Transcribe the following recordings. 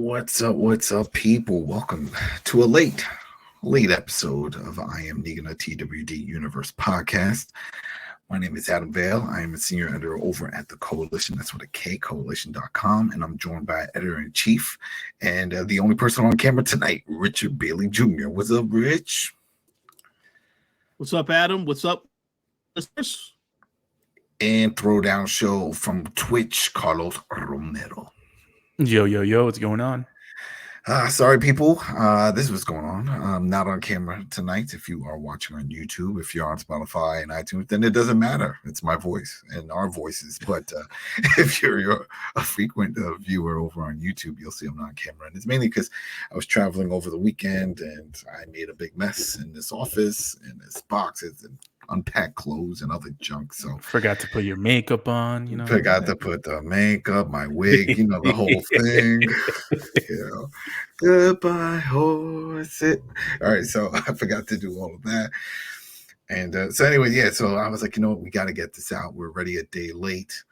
What's up, people? Welcome to a late episode of I Am Negan, a TWD Universe podcast. My name is Adam Vale. I am a senior editor over at the Koalition. That's with a K, koalition.com. And I'm joined by editor-in-chief and the only person on camera tonight, Richard Bailey Jr. What's up, Rich? What's up, Adam? What's up, listeners? And Throwdown show from Twitch, Carlos Romero. Yo, what's going on? Sorry, people. This is what's going on. I'm not on camera tonight. If you are watching on YouTube, if you're on Spotify and iTunes, then it doesn't matter. It's my voice and our voices. But if you're a frequent viewer over on YouTube, you'll see I'm not on camera. And it's mainly because I was traveling over the weekend and I made a big mess in this office and this boxes and unpacked clothes and other junk. So forgot to put your makeup on, forgot to put the makeup, my wig, the whole thing. Goodbye horse. All right, so I forgot to do all of that. And so anyway, so I was like, we got to get this out. We're already a day late.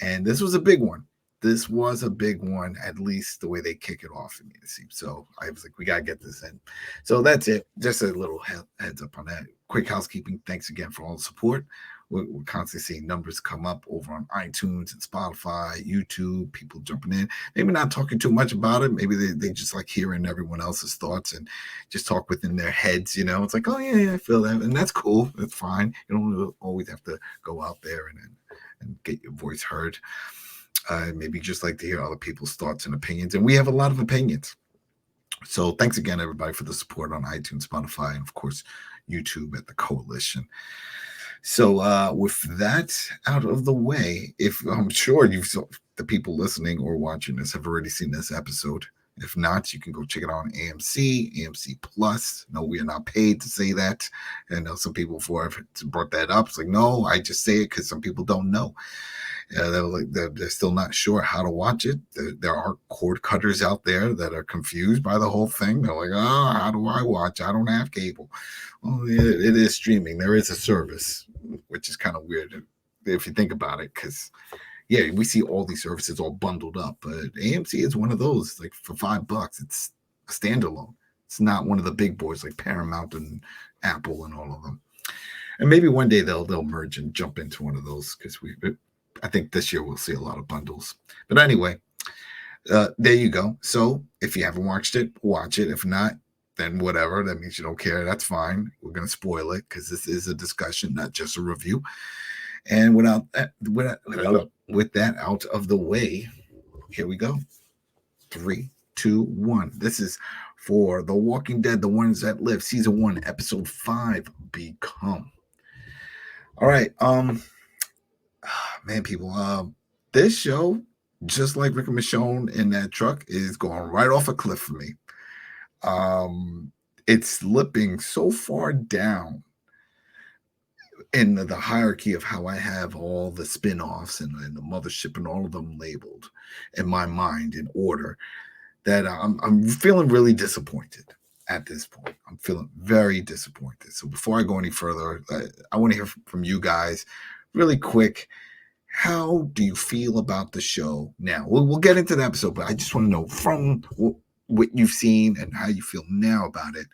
And this was a big one. This was a big one, at least the way they kick it off, it seems. So I was like, we got to get this in. So that's it. Just a little heads up on that. Quick housekeeping. Thanks again for all the support. We're constantly seeing numbers come up over on iTunes and Spotify, YouTube, people jumping in. Maybe not talking too much about it. Maybe they just like hearing everyone else's thoughts and just talk within their heads, It's like, oh, yeah, I feel that. And that's cool. That's fine. You don't always have to go out there and get your voice heard. Maybe just like to hear other people's thoughts and opinions. And we have a lot of opinions. So thanks again, everybody, for the support on iTunes, Spotify, and, of course, YouTube at the Koalition. So with that out of the way, if I'm sure the people listening or watching this have already seen this episode. If not, you can go check it out on AMC Plus. No, we are not paid to say that. And some people before I've brought that up, it's like, no, I just say it because some people don't know. They're still not sure how to watch it. There are cord cutters out there that are confused by the whole thing. They're like, oh, how do I watch? I don't have cable. Well, it is streaming. There is a service, which is kind of weird if you think about it, because we see all these services all bundled up, but AMC is one of those. Like for $5, it's a standalone. It's not one of the big boys like Paramount and Apple and all of them. And maybe one day they'll merge and jump into one of those, because I think this year we'll see a lot of bundles. But anyway, there you go. So if you haven't watched it, watch it. If not, then whatever. That means you don't care. That's fine. We're going to spoil it because this is a discussion, not just a review. And with that out of the way, here we go. 3, 2, 1. This is for The Walking Dead, The Ones That Live, Season 1, Episode 5, Become. All right. Man, people, this show, just like Rick and Michonne in that truck, is going right off a cliff for me. It's slipping so far down in the hierarchy of how I have all the spin-offs and the mothership and all of them labeled in my mind in order, that I'm feeling really disappointed at this point. I'm feeling very disappointed. So before I go any further, I want to hear from you guys really quick. How do you feel about the show now? We'll get into the episode, but I just want to know from what you've seen and how you feel now about it.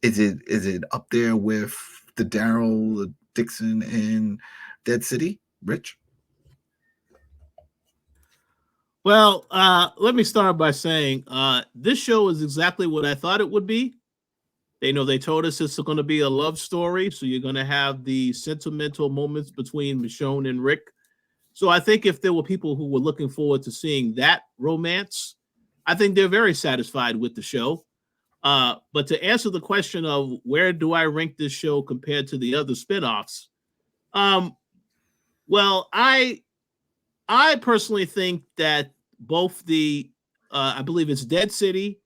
Is it up there with the Daryl Dixon and Dead City, Rich? Well, let me start by saying this show is exactly what I thought it would be. They told us it's going to be a love story, so you're going to have the sentimental moments between Michonne and Rick. So I think if there were people who were looking forward to seeing that romance, I think they're very satisfied with the show. But to answer the question of where do I rank this show compared to the other spinoffs, well, I personally think that both the I believe it's Dead City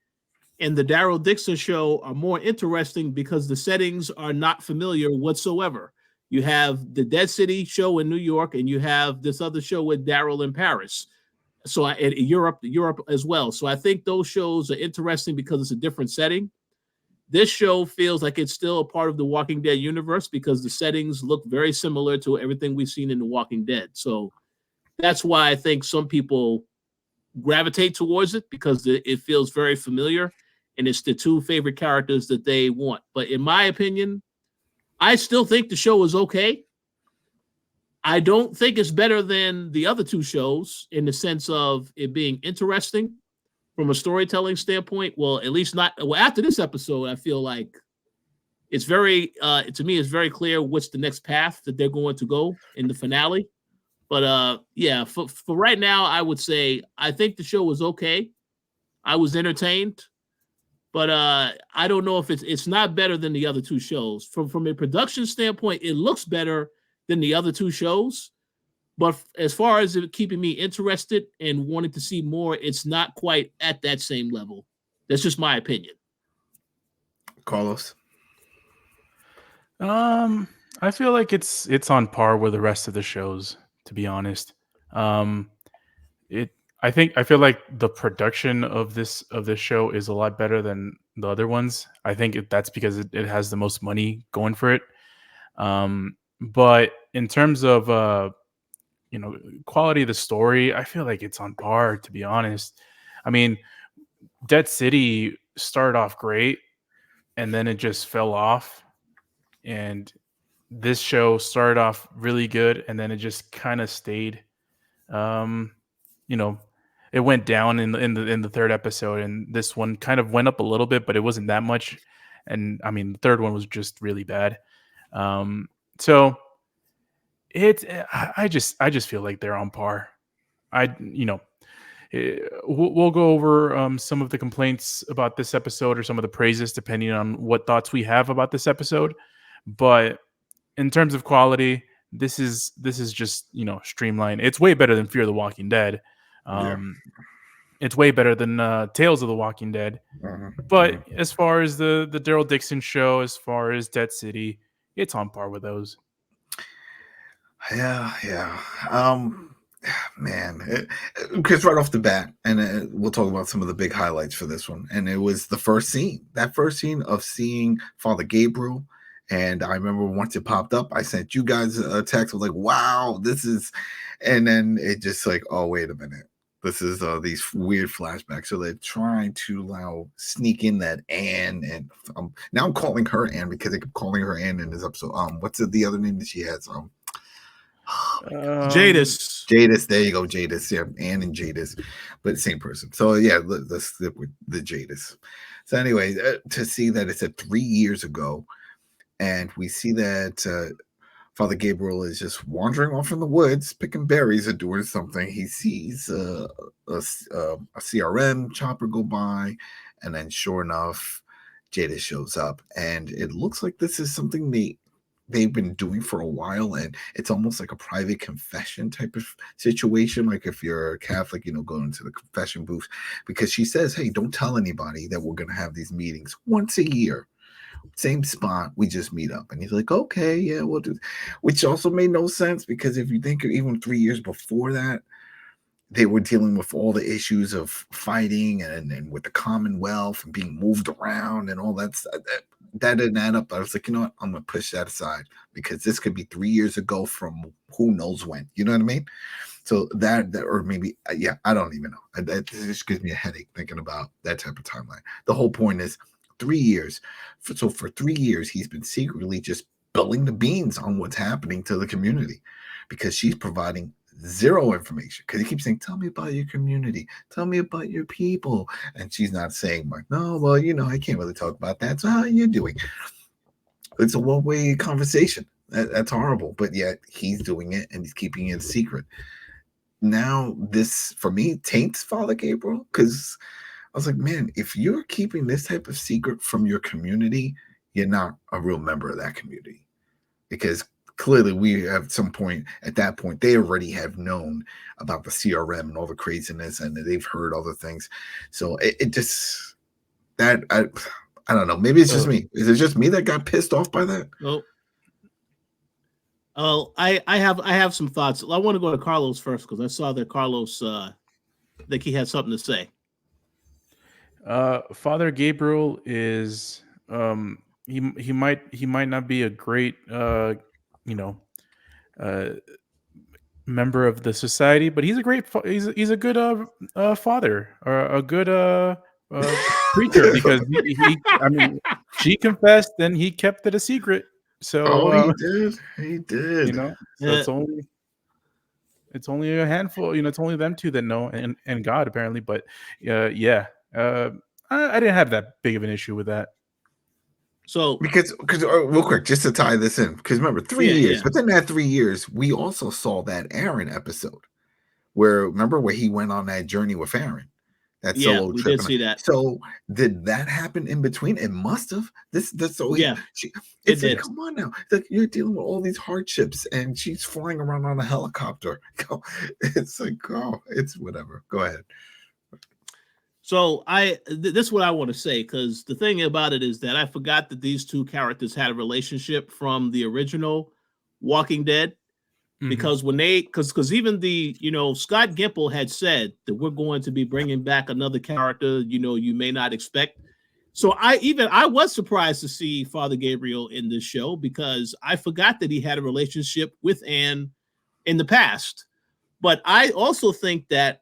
and the Daryl Dixon show are more interesting because the settings are not familiar whatsoever. You have the Dead City show in New York, and you have this other show with Daryl in Paris. So in Europe as well. So I think those shows are interesting because it's a different setting. This show feels like it's still a part of the Walking Dead universe because the settings look very similar to everything we've seen in The Walking Dead. So that's why I think some people gravitate towards it because it feels very familiar, and it's the two favorite characters that they want. But in my opinion, I still think the show is okay. I don't think it's better than the other two shows in the sense of it being interesting from a storytelling standpoint. Well, at least not. Well, after this episode, I feel like it's very, to me, it's very clear what's the next path that they're going to go in the finale. But yeah, for right now, I would say I think the show was okay. I was entertained, but I don't know if it's not better than the other two shows. From a production standpoint, it looks better than the other two shows. But as far as it keeping me interested and wanting to see more, it's not quite at that same level. That's just my opinion. Carlos? I feel like it's on par with the rest of the shows, to be honest. I feel like the production of this show is a lot better than the other ones. I think that's because it has the most money going for it. But in terms of quality of the story, I feel like it's on par, to be honest. I mean, Dead City started off great and then it just fell off. And this show started off really good and then it just kind of stayed. It went down in the third episode, and this one kind of went up a little bit, but it wasn't that much. And I mean, the third one was just really bad. So I just feel like they're on par. We'll go over some of the complaints about this episode or some of the praises depending on what thoughts we have about this episode. But in terms of quality, this is just streamlined. It's way better than Fear the Walking Dead. It's way better than Tales of the Walking Dead. But as far as the Daryl Dixon show, as far as Dead City, it's on par with those. Yeah. Man, because right off the bat, and we'll talk about some of the big highlights for this one. And it was the first scene, that first scene of seeing Father Gabriel. And I remember once it popped up, I sent you guys a text. I was like, wow, this is, and then it just like, oh, wait a minute. This is these weird flashbacks. So they're trying to sneak in that Anne, and now I'm calling her Anne because they keep calling her Anne in this episode. What's the other name that she has? Jadis. There you go, Jadis. Yeah, Anne and Jadis, but same person. So yeah, let's stick with the Jadis. So anyway, to see that it's 3 years ago, and we see that Father Gabriel is just wandering off in the woods, picking berries or doing something. He sees a CRM chopper go by, and then sure enough, Jadis shows up, and it looks like this is something they've been doing for a while, and it's almost like a private confession type of situation. Like if you're a Catholic, going to the confession booth, because she says, hey, don't tell anybody that we're going to have these meetings once a year. Same spot, we just meet up. And he's like, okay, yeah, we'll do. Which also made no sense, because if you think even 3 years before that, they were dealing with all the issues of fighting and with the Commonwealth and being moved around and all that stuff. That didn't add up. I was like, you know what? I'm going to push that aside, because this could be 3 years ago from who knows when. You know what I mean? So that or maybe, yeah, I don't even know. That just gives me a headache thinking about that type of timeline. The whole point is 3 years. So for 3 years, he's been secretly just spilling the beans on what's happening to the community, because she's providing zero information, because he keeps saying, tell me about your community, tell me about your people, and she's not saying much. No, well, I can't really talk about that. So how are you doing? It's a one-way conversation. That's horrible, but yet he's doing it and he's keeping it secret. Now this, for me, taints Father Gabriel, because I was like, man, if you're keeping this type of secret from your community, you're not a real member of that community, because clearly we at that point, they already have known about the CRM and all the craziness, and they've heard other things. So it just, that, I don't know. Maybe it's just me. Is it just me that got pissed off by that? Oh, I have some thoughts. I want to go to Carlos first, because I saw that Carlos, think he had something to say. Father Gabriel is he might not be a great member of the society, but he's a great he's a good father, or a good preacher, because I mean, she confessed and he kept it a secret. So he did. you know, so it's only a handful, it's only them two that know, and God apparently. But yeah, I didn't have that big of an issue with that. So because real quick, just to tie this in, because remember 3 years, within that 3 years, we also saw that Aaron episode where he went on that journey with Aaron. That solo we trip. did see that. So did that happen in between? It must have. That's so it's like, come on now. Like, you're dealing with all these hardships and she's flying around on a helicopter. It's like, it's whatever. Go ahead. So this is what I want to say, because the thing about it is that I forgot that these two characters had a relationship from the original Walking Dead. Because when because even the, Scott Gimple had said that we're going to be bringing back another character, you may not expect. So I was surprised to see Father Gabriel in this show, because I forgot that he had a relationship with Anne in the past. But I also think that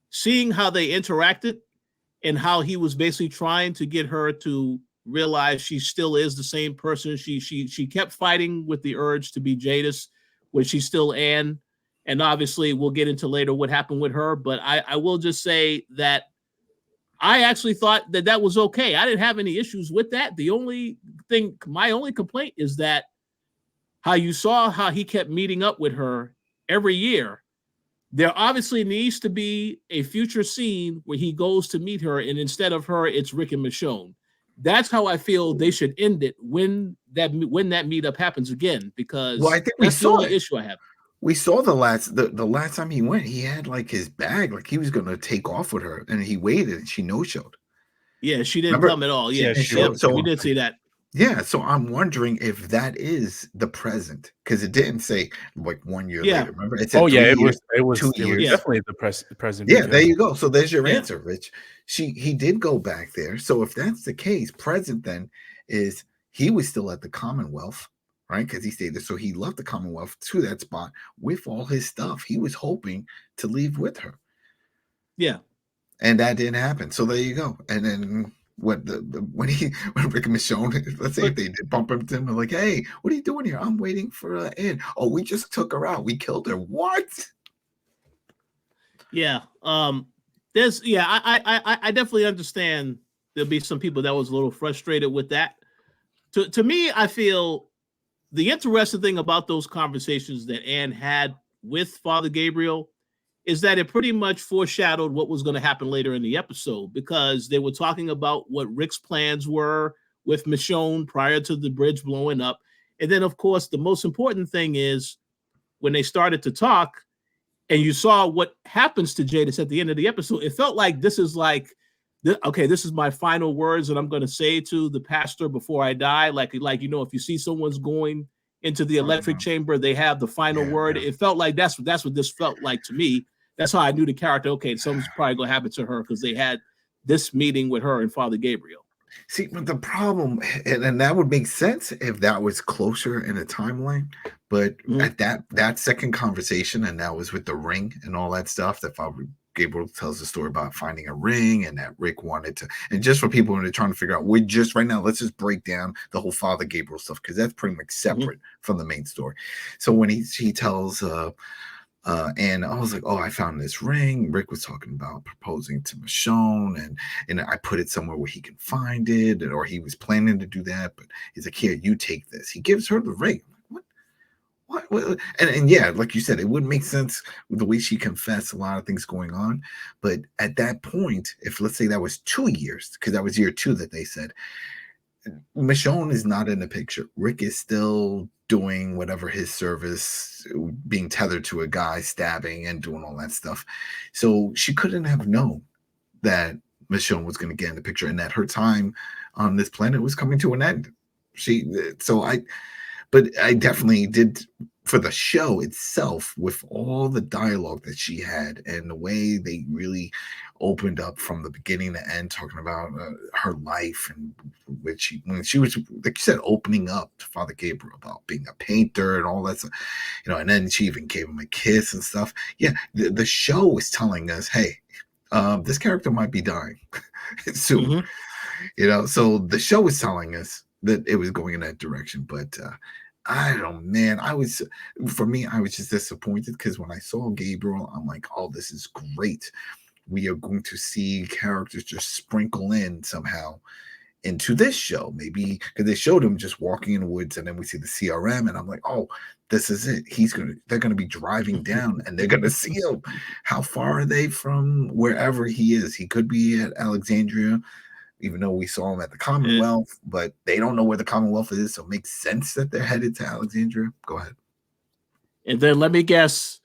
seeing how they interacted and how he was basically trying to get her to realize she still is the same person. She kept fighting with the urge to be Jadis, when she's still Anne, and obviously we'll get into later what happened with her. But I will just say that I actually thought that was okay. I didn't have any issues with that. The only thing, my only complaint is that how you saw how he kept meeting up with her every year. There obviously needs to be a future scene where he goes to meet her, and instead of her, it's Rick and Michonne. That's how I feel they should end it when that meetup happens again, because I think that's the only issue I have. We saw the last time he went, he had like his bag, like he was going to take off with her, and he waited and she no-showed. Yeah, she didn't come at all. Yeah, so we did see that. Yeah, so I'm wondering if that is the present, because it didn't say like 1 year later. Remember, it said it was 2 years. Yeah. Definitely the present. Yeah, there you go. So there's your answer, Rich. He did go back there. So if that's the case, present then is he was still at the Commonwealth, right? Because he stayed there. So he left the Commonwealth to that spot with all his stuff. He was hoping to leave with her. Yeah. And that didn't happen. So there you go. And then when Rick and Michonne, let's say if they did bump into him, like, hey, what are you doing here? I'm waiting for Anne. Oh, we just took her out. We killed her. What? Yeah. I definitely understand there'll be some people that was a little frustrated with that. To me, I feel the interesting thing about those conversations that Anne had with Father Gabriel is that it pretty much foreshadowed what was going to happen later in the episode, because they were talking about what Rick's plans were with Michonne prior to the bridge blowing up. And then, of course, the most important thing is when they started to talk and you saw what happens to Jadis at the end of the episode, it felt like this is like, okay, this is my final words that I'm going to say to the pastor before I die. Like, if you see someone's going into the electric chamber, they have the final word. Yeah. It felt like that's what this felt like to me. That's how I knew the character. Okay, something's probably going to happen to her, because they had this meeting with her and Father Gabriel. See, but the problem, and that would make sense if that was closer in a timeline. But at that second conversation, and that was with the ring and all that stuff, that Father Gabriel tells the story about finding a ring, and that Rick wanted to, and just for people when they're trying to figure out, let's just break down the whole Father Gabriel stuff, because that's pretty much separate from the main story. So when he tells and I was like, oh, I found this ring. Rick was talking about proposing to Michonne, and I put it somewhere where he can find it, or he was planning to do that. But he's like, here, you take this. He gives her the ring. What? And yeah, like you said, it wouldn't make sense with the way she confessed, a lot of things going on. But at that point, if let's say that was 2 years, because that was year 2 that they said, Michonne is not in the picture. Rick is still doing whatever his service, being tethered to a guy, stabbing and doing all that stuff. So she couldn't have known that Michonne was going to get in the picture, and that her time on this planet was coming to an end. But I definitely did for the show itself, with all the dialogue that she had and the way they really opened up from the beginning to end, talking about her life and when she was, like you said, opening up to Father Gabriel about being a painter and all that stuff, and then she even gave him a kiss and stuff. Yeah, the show was telling us, hey, this character might be dying soon. So the show was telling us that it was going in that direction, but I don't, man. I was just disappointed because when I saw Gabriel, I'm like, oh, this is great. We are going to see characters just sprinkle in somehow into this show, maybe because they showed him just walking in the woods, and then we see the CRM, and I'm like, oh, this is it. They're gonna be driving down, and they're gonna see him. How far are they from wherever he is? He could be at Alexandria, even though we saw him at the Commonwealth, but they don't know where the Commonwealth is, so it makes sense that they're headed to Alexandria. Go ahead. And then let me guess,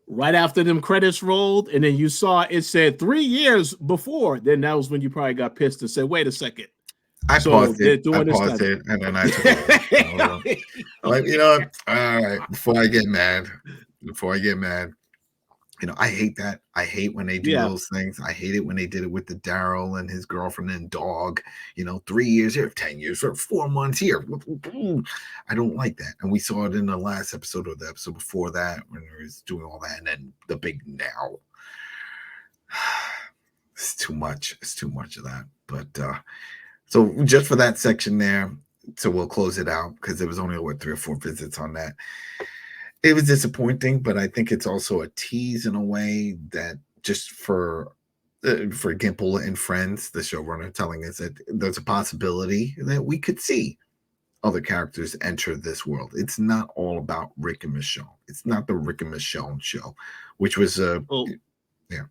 right after them credits rolled, and then you saw it said 3 years before, then that was when you probably got pissed and said, wait a second. I paused it, and then I took it. Like, all right, before I get mad, I hate that. I hate when they do those things. I hate it when they did it with the Daryl and his girlfriend and dog. 3 years here, 10 years, or 4 months here. I don't like that. And we saw it in the last episode or the episode before that when he was doing all that, and then the big now. It's too much. It's too much of that. But so just for that section there, so we'll close it out because there was only 3 or 4 visits on that. It was disappointing, but I think it's also a tease in a way that just for Gimple and friends, the showrunner telling us that there's a possibility that we could see other characters enter this world. It's not all about Rick and Michonne. It's not the Rick and Michonne show, which was yeah,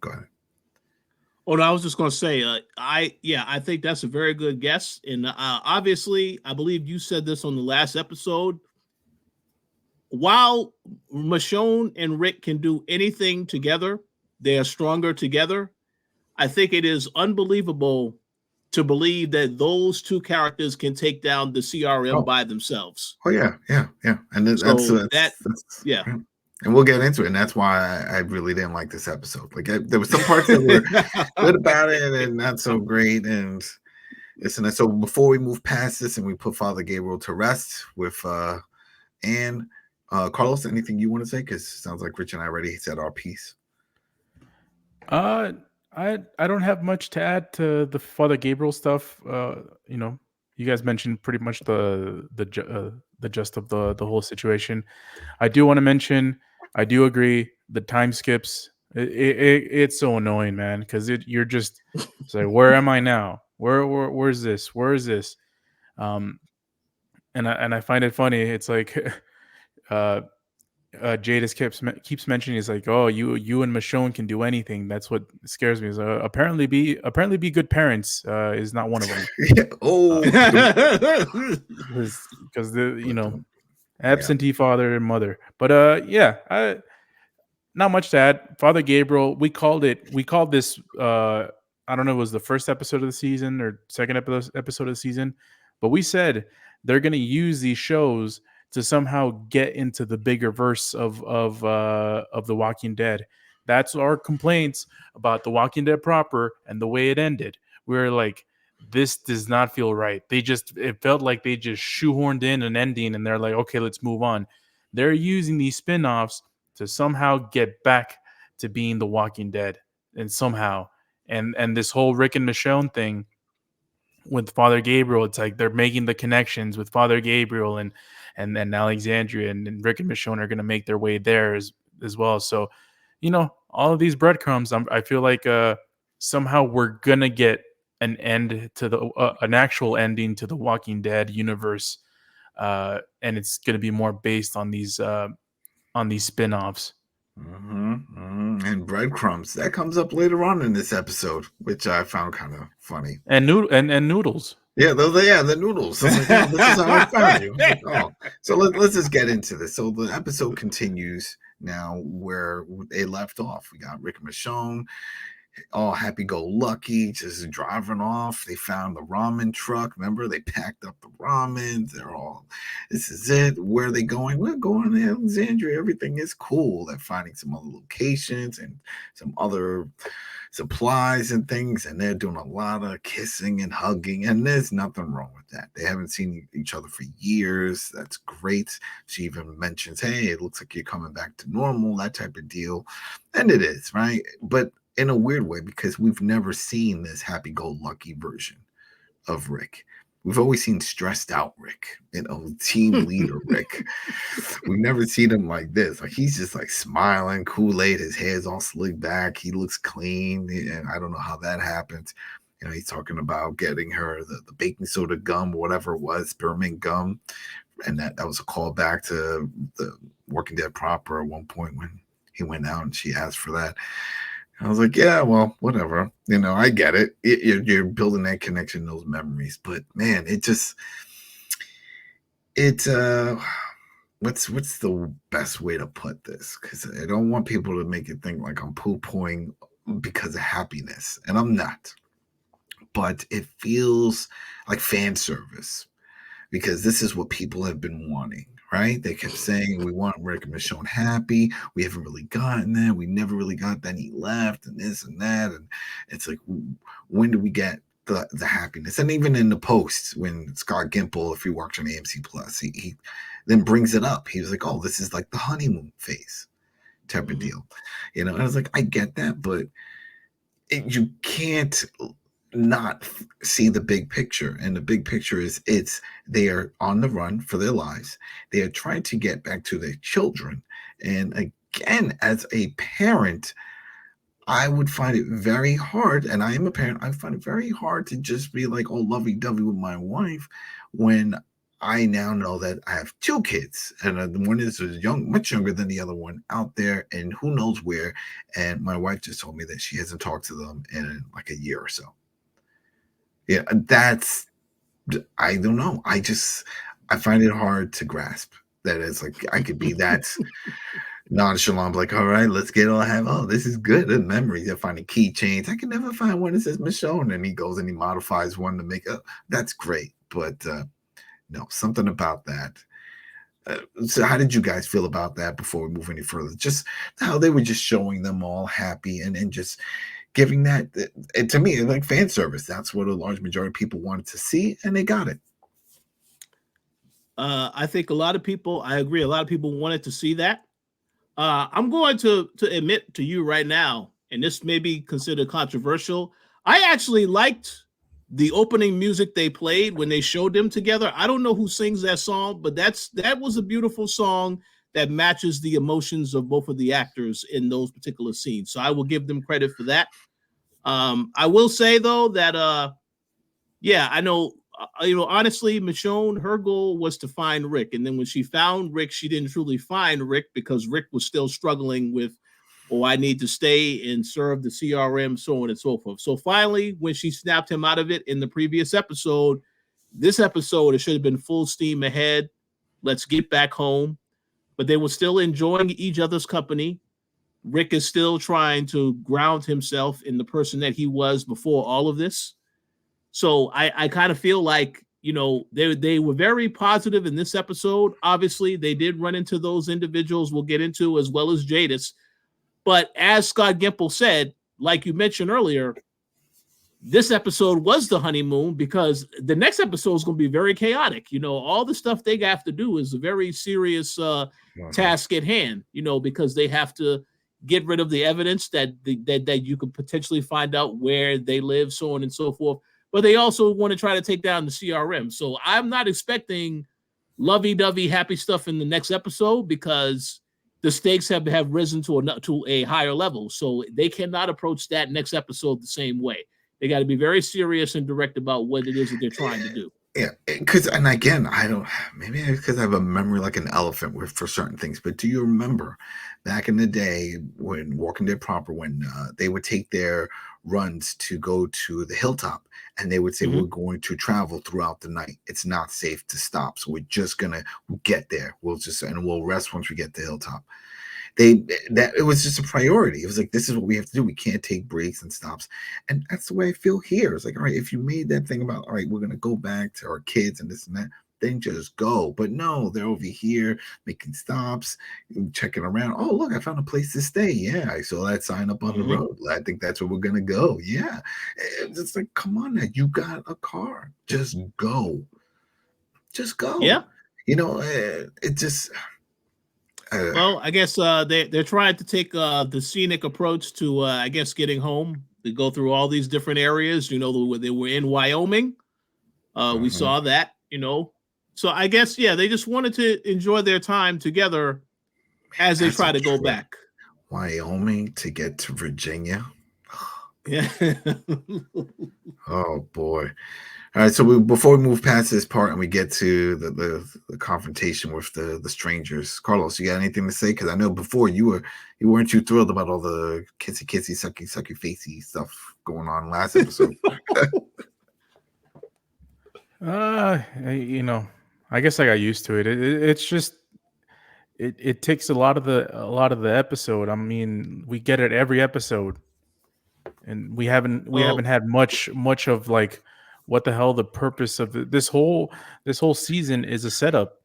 go ahead. Oh, no, I was just going to say, I think that's a very good guess. And obviously, I believe you said this on the last episode. While Michonne and Rick can do anything together, they are stronger together. I think it is unbelievable to believe that those two characters can take down the CRM by themselves. Oh, yeah. And that's yeah. And we'll get into it. And that's why I really didn't like this episode. Like, there were some parts that were good about it and not so great. And listen, so before we move past this and we put Father Gabriel to rest with Anne, Carlos, anything you want to say? Because it sounds like Rich and I already said our piece. I don't have much to add to the Father Gabriel stuff. You guys mentioned pretty much the gist of the whole situation. I do want to mention, I do agree, the time skips. It's so annoying, man, because you're just it's like, where am I now? Where's this? Where is this? And I find it funny. It's like Jadis keeps mentioning, is like, oh, you and Michonne can do anything. That's what scares me. Is apparently be good parents is not one of them. Because the absentee father and mother. But not much to add. Father Gabriel, we called this. I don't know, it was the first episode of the season or second episode of the season, but we said they're going to use these shows to somehow get into the bigger verse of The Walking Dead. That's our complaints about The Walking Dead proper and the way it ended. We're like, this does not feel right. It felt like they just shoehorned in an ending and they're like, okay, let's move on. They're using these spin-offs to somehow get back to being The Walking Dead, and somehow. And this whole Rick and Michonne thing with Father Gabriel, it's like they're making the connections with Father Gabriel and Alexandria, and Rick and Michonne are going to make their way there as well. So, all of these breadcrumbs, I feel like somehow we're going to get an end to an actual ending to the Walking Dead universe. And it's going to be more based on these spin-offs. And breadcrumbs that comes up later on in this episode, which I found kind of funny. And noodles. Yeah, the noodles. I'm like, oh, this is how I found you. Like, oh. So let's just get into this. So the episode continues now where they left off. We got Rick and Michonne. all happy-go-lucky, just driving off. They found the ramen truck. Remember, they packed up the ramen. They're all, this is it. Where are they going? We're going to Alexandria. Everything is cool. They're finding some other locations and some other supplies and things, and they're doing a lot of kissing and hugging, and there's nothing wrong with that. They haven't seen each other for years. That's great. She even mentions, hey, it looks like you're coming back to normal, that type of deal. And it is, right? But in a weird way, because we've never seen this happy-go-lucky version of Rick. We've always seen stressed out Rick, team leader Rick. We've never seen him like this. Like, he's just like smiling, Kool-Aid, his hair's all slicked back, he looks clean, and I don't know how that happens. He's talking about getting her the baking soda gum, or whatever it was, spearmint gum, and that was a callback to the Working Dead proper at one point when he went out and she asked for that. I was like, yeah, well, whatever. I get it. You're building that connection, those memories. But man, what's the best way to put this? Because I don't want people to make it think like I'm poo-pooing because of happiness, and I'm not. But it feels like fan service, because this is what people have been wanting. Right? They kept saying, we want Rick and Michonne happy. We haven't really gotten that. We never really got that. He left and this and that. And it's like, when do we get the happiness? And even in the post, when Scott Gimple, if you watch on AMC Plus, he then brings it up. He was like, oh, this is like the honeymoon phase type of deal. And I was like, I get that, but you can't not see the big picture. And the big picture is they are on the run for their lives. They are trying to get back to their children. And again, as a parent, I would find it very hard, and I am a parent, I find it very hard to just be like, oh, lovey-dovey with my wife, when I now know that I have two kids, and one is much younger than the other one, out there and who knows where. And my wife just told me that she hasn't talked to them in like a year or so. Yeah, I don't know. I find it hard to grasp that it's like I could be that nonchalant, like, all right, let's get all this is good. And memories. They're finding keychains. I can never find one that says Michonne, and he goes and he modifies one to make up. That's great, but no, something about that. So how did you guys feel about that before we move any further? Just how they were just showing them all happy and just giving that, and to me, like fan service. That's what a large majority of people wanted to see, and they got it. I think a lot of people, I agree, a lot of people wanted to see that. I'm going to admit to you right now, and this may be considered controversial, I actually liked the opening music they played when they showed them together. I don't know who sings that song, but that was a beautiful song that matches the emotions of both of the actors in those particular scenes. So I will give them credit for that. I will say though that I know, honestly, Michonne, her goal was to find Rick, and then when she found Rick, she didn't truly find Rick because Rick was still struggling with, I need to stay and serve the CRM, so on and so forth. So finally, when she snapped him out of it in the previous episode, this episode, it should have been full steam ahead. Let's get back home. But they were still enjoying each other's company. Rick is still trying to ground himself in the person that he was before all of this. So I kind of feel like, they were very positive in this episode. Obviously, they did run into those individuals we'll get into, as well as Jadis. But as Scott Gimple said, like you mentioned earlier, this episode was the honeymoon because the next episode is going to be very chaotic. All the stuff they have to do is a very serious task at hand, because they have to get rid of the evidence that you could potentially find out where they live, so on and so forth. But they also want to try to take down the CRM. So I'm not expecting lovey-dovey happy stuff in the next episode because the stakes have risen to a higher level. So they cannot approach that next episode the same way. They got to be very serious and direct about what it is that they're trying to do. Yeah, and again, maybe because I have a memory like an elephant for certain things, but do you remember back in the day when Walking Dead proper, when they would take their runs to go to the hilltop and they would say, we're going to travel throughout the night. It's not safe to stop. So we're just going to get there. We'll rest once we get to the hilltop. that it was just a priority. It was like, this is what we have to do. We can't take breaks and stops. And that's the way I feel here. It's like, all right, if you made that thing about, all right, we're gonna go back to our kids and this and that, then just go. But no, they're over here making stops, checking around. Oh, look, I found a place to stay. Yeah, I saw that sign up on the road. I think that's where we're gonna go. Yeah. It's like, come on now, you got a car. Just go. Just go. Yeah. It just well, I guess they're trying to take the scenic approach to I guess getting home. They go through all these different areas. They were in Wyoming. We saw that. So I guess they just wanted to enjoy their time together as they try to go back. Wyoming to get to Virginia. Yeah. Oh boy. All right, so before we move past this part and we get to the confrontation with the strangers, Carlos, you got anything to say? Because I know before you weren't too thrilled about all the kissy sucky facey stuff going on last episode. I guess I got used to it. It's just it takes a lot of the episode. I mean, we get it every episode, and we haven't had much of like, what the hell the purpose of this whole season is a setup.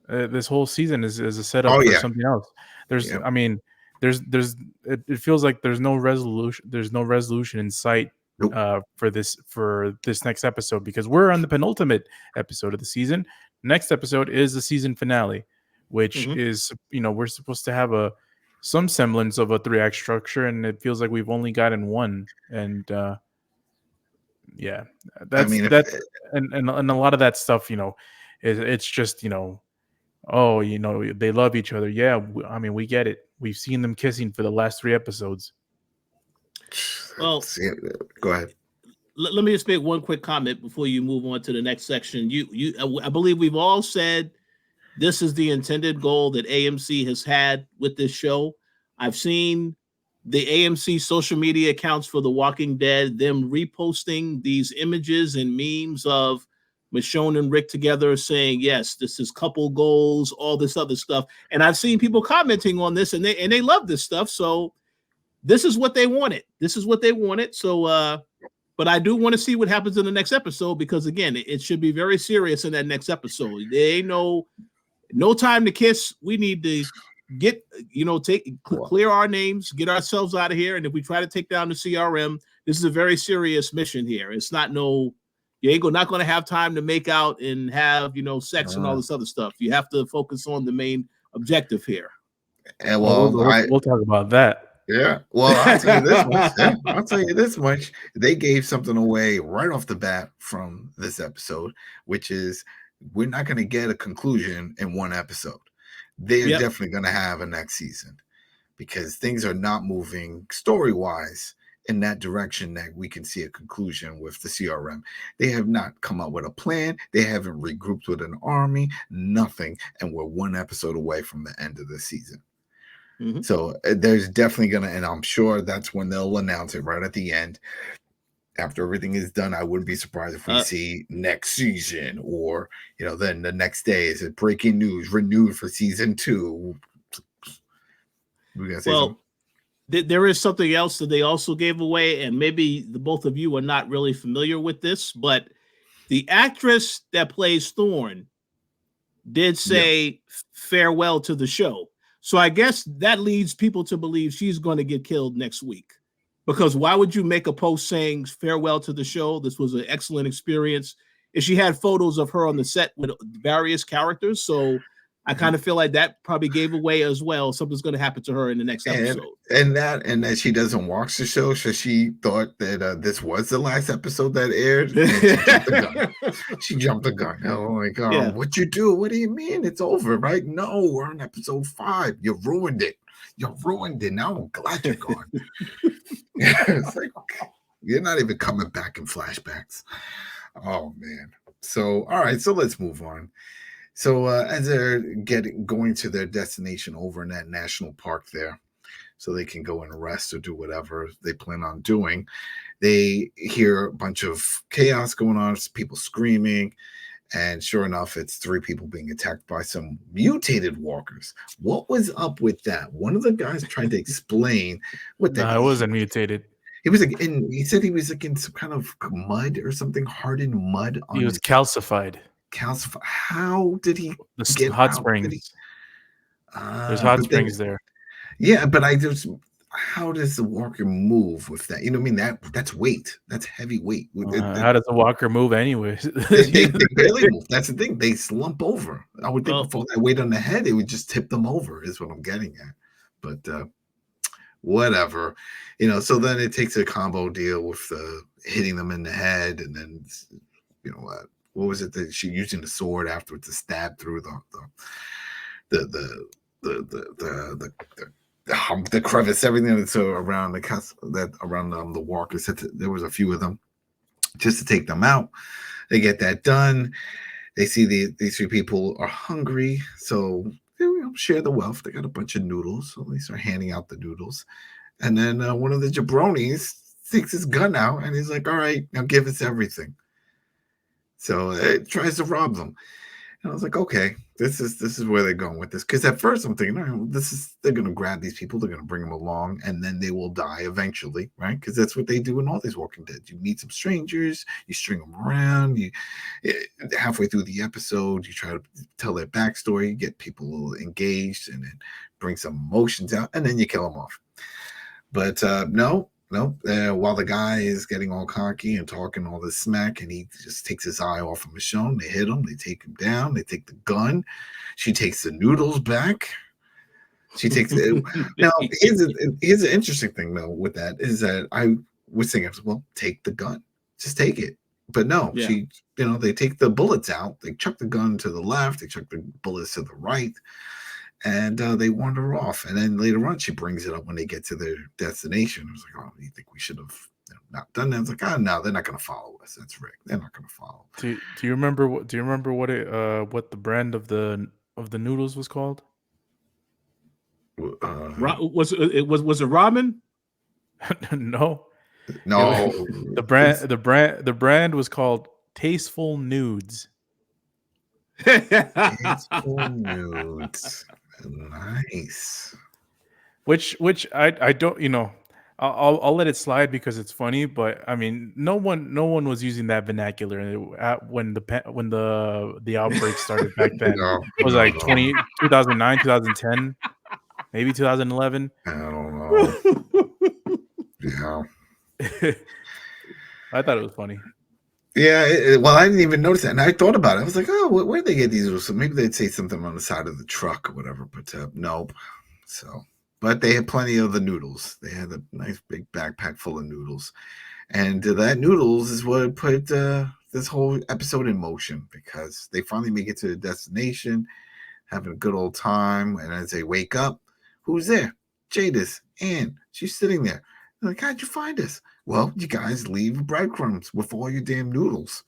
This whole season is a setup for something else. It feels like there's no resolution in sight. Nope. For this next episode, because we're on the penultimate episode of the season. Next episode is the season finale, which is we're supposed to have some semblance of a 3-act structure, and it feels like we've only gotten one. And that's and a lot of that stuff, it's just they love each other. Yeah, I mean, we get it. We've seen them kissing for the last 3 episodes. Well, go ahead. Let me just make one quick comment before you move on to the next section. I believe we've all said this is the intended goal that AMC has had with this show. I've seen the AMC social media accounts for The Walking Dead, them reposting these images and memes of Michonne and Rick together, saying, yes, this is couple goals, all this other stuff. And I've seen people commenting on this, and they love this stuff. So this is what they wanted. So, but I do want to see what happens in the next episode, because again, it should be very serious in that next episode. There ain't no time to kiss. We need to get, clear our names, get ourselves out of here. And if we try to take down the CRM, this is a very serious mission here. It's not not going to have time to make out and have, sex and all this other stuff. You have to focus on the main objective here. And we'll talk about that. Yeah. Well, I'll tell you this much. They gave something away right off the bat from this episode, which is we're not going to get a conclusion in one episode. They're definitely going to have a next season, because things are not moving story-wise in that direction that we can see a conclusion with the CRM. They have not come up with a plan. They haven't regrouped with an army, nothing. And we're one episode away from the end of the season. So there's definitely going to, and I'm sure that's when they'll announce it right at the end. After everything is done, I wouldn't be surprised if we see next season, or, then the next day is it breaking news, renewed for season 2. We gonna say something? There is something else that they also gave away, and maybe the both of you are not really familiar with this, but the actress that plays Thorne did say farewell to the show. So I guess that leads people to believe she's going to get killed next week, because why would you make a post saying farewell to the show? This was an excellent experience. And she had photos of her on the set with various characters. So I kind of feel like that probably gave away as well. Something's going to happen to her in the next episode. And that she doesn't watch the show. So she thought that this was the last episode that aired. She jumped the gun. Oh my God. What'd you do? What do you mean? It's over, right? No, we're on episode 5. You ruined it. Now I'm glad you're gone. It's like, you're not even coming back in flashbacks. Oh man. So, all right. So let's move on. So as they're going to their destination over in that national park there, so they can go and rest or do whatever they plan on doing, they hear a bunch of chaos going on, people screaming, And sure enough, it's 3 people being attacked by some mutated walkers. What was up with that? One of the guys tried to explain what that. No, it wasn't mutated. He was like he said he was like in some kind of mud or something, hardened mud. He was calcified. Calcified. How did he get hot springs? There's hot springs there. Yeah, but how does the walker move with that? You know what I mean? That's weight. That's heavy weight. How does the walker move anyways? they barely move. That's the thing. They slump over. I would think before that weight on the head, it would just tip them over, is what I'm getting at. But whatever. So then it takes a combo deal with hitting them in the head, and then what was it that she using the sword afterwards to stab through the crevice, everything that's around the walkers. There was a few of them just to take them out. They get that done. They see these 3 people are hungry, so they share the wealth. They got a bunch of noodles, so they start handing out the noodles. And then one of the jabronis takes his gun out and he's like, "All right, now give us everything." So it tries to rob them. And I was like, okay, this is where they're going with this. Because at first I'm thinking, they're going to grab these people, they're going to bring them along, and then they will die eventually, right? Because that's what they do in all these Walking Dead. You meet some strangers, you string them around, halfway through the episode, you try to tell their backstory, you get people engaged, and then bring some emotions out, and then you kill them off. But no. While the guy is getting all cocky and talking all this smack, and he just takes his eye off of Michonne, they hit him, they take him down, they take the gun, she takes the noodles back. She takes it. Now, here's an interesting thing though with that is that I was thinking, well, take the gun, just take it. But no, she, they take the bullets out, they chuck the gun to the left, they chuck the bullets to the right. And they wander off. And then later on, she brings it up when they get to their destination. I was like, "Oh, you think we should have not done that?" I was like, "Oh, no, they're not going to follow us. That's Rick. They're not going to follow." Do you remember what? Do you remember what the brand of the noodles was called? Was it ramen? No. The brand was called Tasteful Nudes. Tasteful Nudes. Nice. Which I don't, I'll let it slide because it's funny, but I mean, no one was using that vernacular when the outbreak started back then. It was like 2009, 2010, maybe 2011. I don't know. Yeah. I thought it was funny. Yeah, well, I didn't even notice that, and I thought about it. I was like, "Oh, where'd they get these noodles?" So maybe they'd say something on the side of the truck or whatever. But nope. So, but they had plenty of the noodles. They had a nice big backpack full of noodles, and that noodles is what put this whole episode in motion, because they finally make it to the destination, having a good old time, and as they wake up, who's there? Jadis, Ann. She's sitting there. They're like, "How'd you find us?" "Well, you guys leave breadcrumbs with all your damn noodles."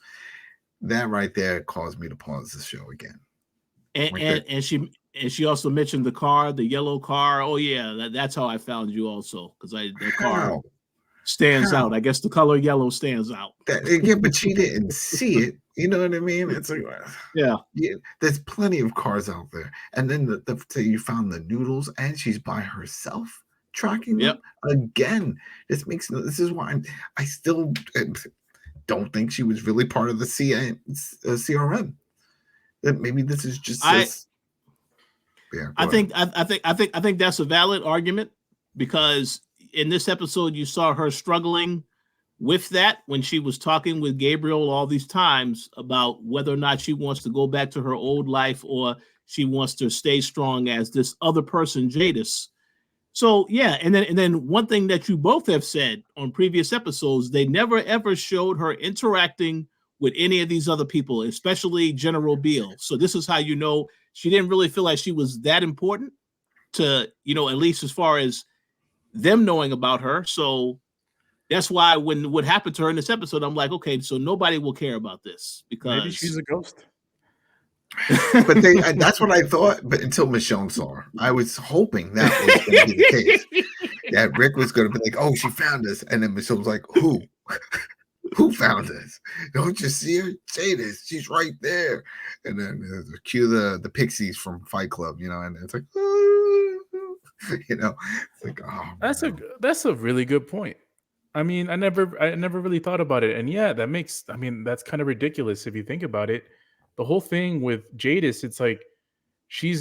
That right there caused me to pause the show again. And she also mentioned the car, the yellow car. Oh yeah, that's how I found you also, because the car stands out. I guess the color yellow stands out. Yeah, but she didn't see it. You know what I mean? It's like, yeah. There's plenty of cars out there, and then you found the noodles, and she's by herself. Tracking them again. This is why I still don't think she was really part of the CRM. Maybe this is just I think that's a valid argument, because in this episode you saw her struggling with that when she was talking with Gabriel all these times about whether or not she wants to go back to her old life or she wants to stay strong as this other person, Jadis. So yeah, and then one thing that you both have said on previous episodes, they never ever showed her interacting with any of these other people, especially General Beale. So this is how you know she didn't really feel like she was that important to, at least as far as them knowing about her. So that's why when what happened to her in this episode, I'm like, okay, so nobody will care about this because maybe she's a ghost. But that's what I thought, but until Michonne saw her. I was hoping that was going to be the case. That Rick was going to be like, "Oh, she found us," and then Michonne was like, "Who?" Who found this? Don't you see her? Jadis, she's right there. And then cue the pixies from Fight Club, and it's like, it's like, oh, that's a really good point. I mean, I never really thought about it, and yeah, that's kind of ridiculous if you think about it. The whole thing with Jadis, it's like she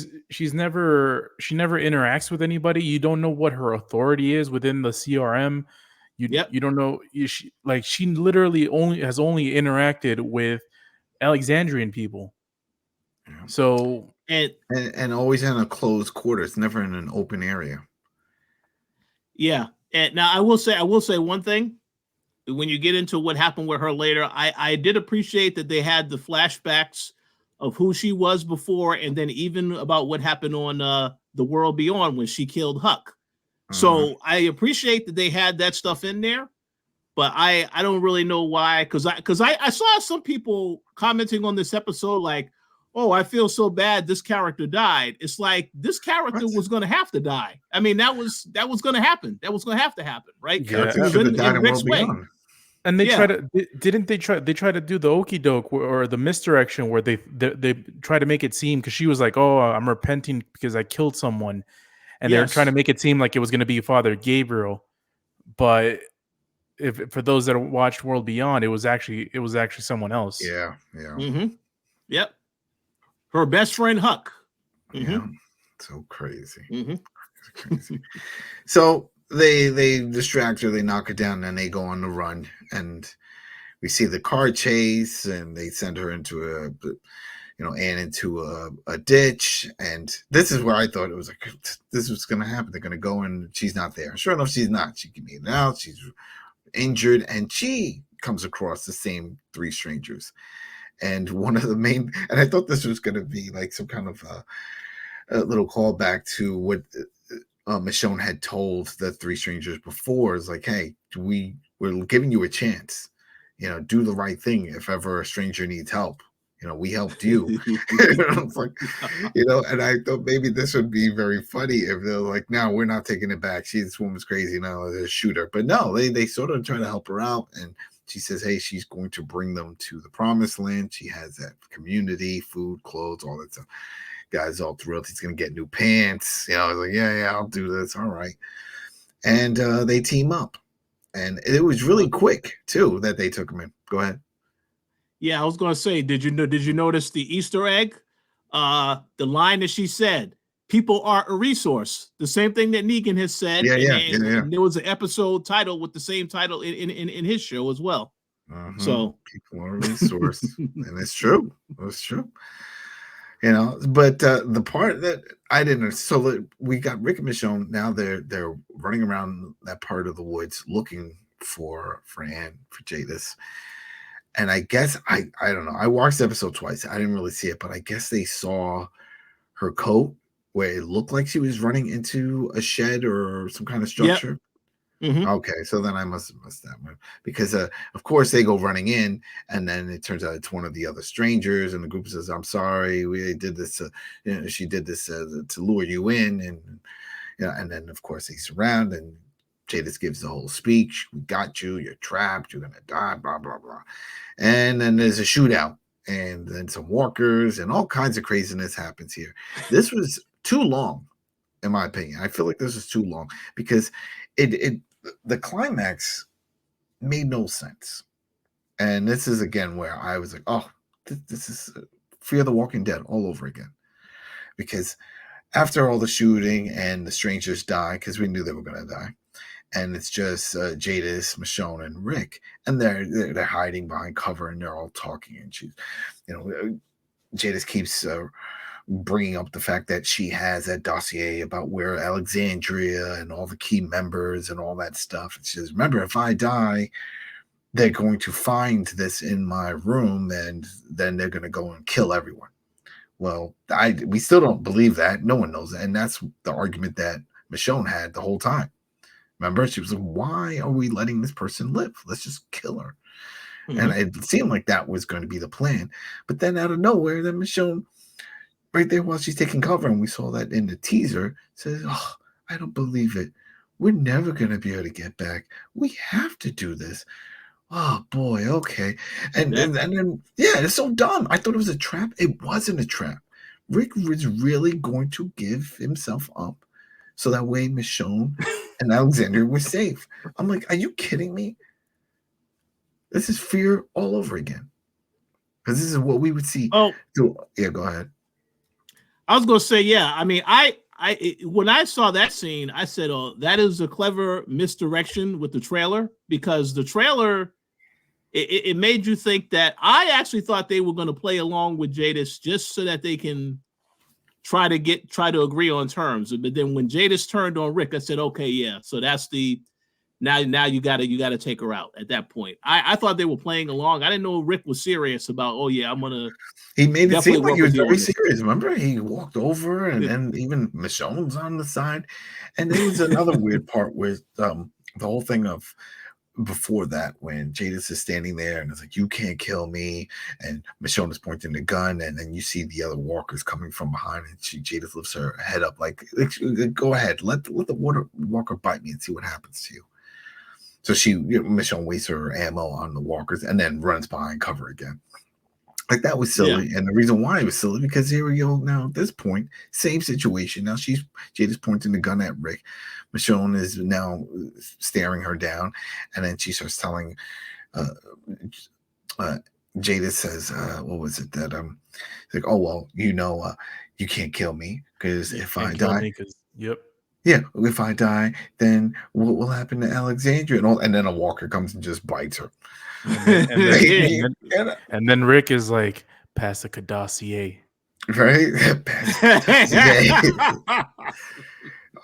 never interacts with anybody. You don't know what her authority is within the CRM. You don't know. She literally has only interacted with Alexandrian people. Yeah. So and always in a closed quarters, never in an open area. Yeah. And now I will say one thing. When you get into what happened with her later, I did appreciate that they had the flashbacks of who she was before, and then even about what happened on The World Beyond when she killed Huck. So I appreciate that they had that stuff in there, but I don't really know why, because I saw some people commenting on this episode like, oh, I feel so bad this character died. It's like this character was going to have to die. I mean, that was going to happen. That was going to have to happen, right? Yeah, in Rick's way. And they try to do the okey doke or the misdirection where they try to make it seem, because she was like, oh, I'm repenting because I killed someone. And they're trying to make it seem like it was going to be Father Gabriel, but for those that watched World Beyond, it was actually someone else. Yeah. Mm-hmm. Yep. Her best friend Huck. Mm-hmm. Yeah. So crazy. Mm-hmm. Crazy. So they distract her, they knock her down, and they go on the run. And we see the car chase, and they send her into Anne into a ditch. And this is where I thought it was like, this was going to happen. They're going to go, and she's not there. Sure enough, she's not. She can be out. She's injured, and she comes across the same three strangers. And one of the main, and I thought this was going to be like some kind of a little callback to what Michonne had told the three strangers before. Is like, hey, we're giving you a chance. Do the right thing. If ever a stranger needs help, we helped you. It's like, and I thought maybe this would be very funny if they're like, no, we're not taking it back. This woman's crazy. No, let's shoot her. But no, they sort of try to help her out. And she says, hey, she's going to bring them to the promised land. She has that community, food, clothes, all that stuff. Guys all thrilled. He's going to get new pants. I was like, yeah, I'll do this. All right. And they team up. And it was really quick, too, that they took him in. Go ahead. Yeah, I was going to say, did you notice the Easter egg? The line that she said, people are a resource. The same thing that Negan has said. Yeah. And there was an episode title with the same title in his show as well. So people are a resource. And it's true. It's true. But the part that I didn't, so we got Rick and Michonne. Now they're running around that part of the woods looking for Anne, for Jadis. And I guess, I don't know. I watched the episode twice. I didn't really see it, but I guess they saw her coat where it looked like she was running into a shed or some kind of structure. Yep. Mm-hmm. Okay, so then I must have missed that one. Because, of course, they go running in, and then it turns out it's one of the other strangers, and the group says, I'm sorry, we did this, she did this to lure you in. And then, of course, they surround, and Jadis gives the whole speech. We got you. You're trapped. You're going to die, blah, blah, blah. And then there's a shootout, and then some walkers, and all kinds of craziness happens here. This was too long, in my opinion. I feel like this was too long because the climax made no sense. And this is, again, where I was like, oh, this is Fear the Walking Dead all over again. Because after all the shooting and the strangers die, because we knew they were going to die, and it's just Jadis, Michonne, and Rick, and they're hiding behind cover, and they're all talking. And she's, Jadis keeps bringing up the fact that she has that dossier about where Alexandria and all the key members and all that stuff. And she says, "Remember, if I die, they're going to find this in my room, and then they're going to go and kill everyone." Well, we still don't believe that. No one knows that, and that's the argument that Michonne had the whole time. Remember, she was like, why are we letting this person live? Let's just kill her. Mm-hmm. And it seemed like that was going to be the plan. But then out of nowhere, then Michonne, right there while she's taking cover, and we saw that in the teaser, says, oh, I don't believe it. We're never going to be able to get back. We have to do this. Oh boy, okay. And, Yeah. and then yeah, it's so dumb. I thought it was a trap. It wasn't a trap. Rick was really going to give himself up so that way Michonne and Alexandria were safe. I'm like, are you kidding me? This is fear all over again. Because this is what we would see. Oh, So, yeah, go ahead. I was gonna say, yeah. I mean, when I saw that scene, I said, "Oh, that is a clever misdirection with the trailer," because the trailer it made you think that I actually thought they were going to play along with Jadis just so that they can try to agree on terms. But then when Jadis turned on Rick, I said, "Okay, yeah." So that's the now you gotta take her out at that point. I thought they were playing along. I didn't know Rick was serious about. Oh yeah, I'm gonna He made it definitely seem like work he was with you very on this. serious. Remember, he walked over, and then even Michonne's on the side. And there was another weird part where the whole thing of before that, when Jadis is standing there and it's like, "You can't kill me," and Michonne is pointing the gun, and then you see the other walkers coming from behind, and Jadis lifts her head up, like, "Go ahead, let the walker bite me and see what happens to you." So Michonne wastes her ammo on the walkers and then runs behind cover again. Like, that was silly. Yeah. And the reason why it was silly, because here we go now at this point, same situation. Now Jada's pointing the gun at Rick. Michonne is now staring her down, and then she starts telling Jada says, what was it that like, "Oh well, you can't kill me, because if I die, Yep. yeah, if I die, then what will happen to Alexandria?" And then a walker comes and just bites her. And then Rick is like, pass a dossier. Right?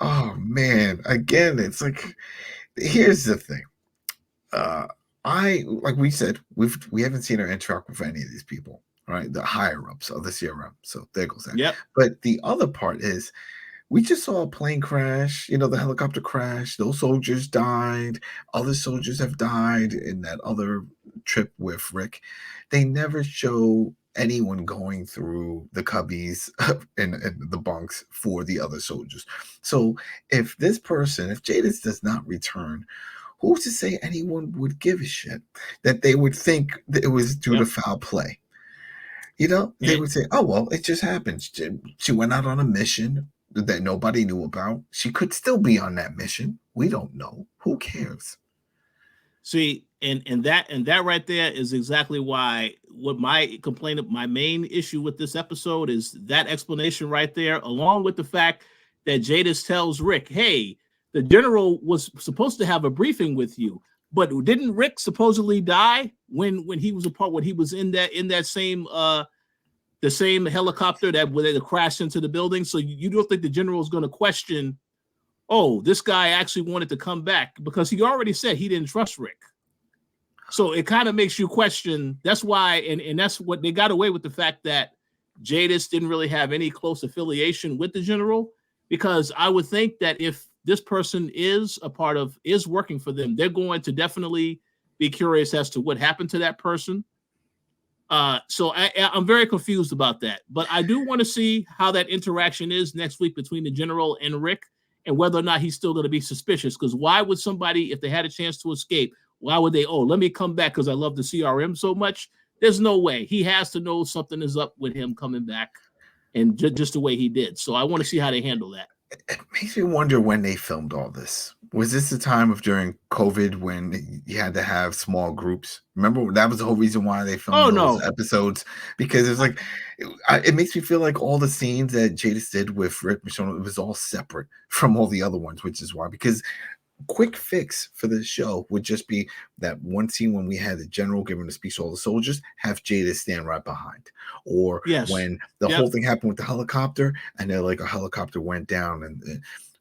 Oh man, again, it's like, here's the thing. Like we said, we haven't seen her interact with any of these people, right? The higher ups of the CRM. So there goes that. Yep. But the other part is, we just saw a plane crash, the helicopter crash. Those soldiers died. Other soldiers have died in that other trip with Rick. They never show anyone going through the cubbies and the bunks for the other soldiers. So if Jadis does not return, who's to say anyone would give a shit? That they would think that it was due to foul play. They would say, "Oh, well, it just happened. She went out on a mission that nobody knew about. She could still be on that mission. We don't know. Who cares?" See, and that right there is exactly why what my main issue with this episode is that explanation right there, along with the fact that Jadis tells Rick, "Hey, the general was supposed to have a briefing with you, but didn't Rick supposedly die when he was in that same the same helicopter that where they crashed into the building? So you don't think the general is going to question, oh, this guy actually wanted to come back, because he already said he didn't trust Rick." So it kind of makes you question. That's why, and that's what they got away with, the fact that Jadis didn't really have any close affiliation with the general, because I would think that if this person is working for them, they're going to definitely be curious as to what happened to that person. So I'm very confused about that, but I do want to see how that interaction is next week between the general and Rick, and whether or not he's still going to be suspicious. Because why would somebody, if they had a chance to escape, why would they, "Oh, let me come back because I love the CRM so much"? There's no way. He has to know something is up with him coming back, and just the way he did. So I want to see how they handle that. It makes me wonder when they filmed all this. Was this the time of during COVID when you had to have small groups? Remember, that was the whole reason why they filmed those episodes, because it's like, it makes me feel like all the scenes that Jadis did with Rick Michonne, it was all separate from all the other ones, which is why, because quick fix for the show would just be that one scene when we had the general giving a speech to all the soldiers, have Jadis stand right behind. Or when the whole thing happened with the helicopter, and they're like, a helicopter went down, and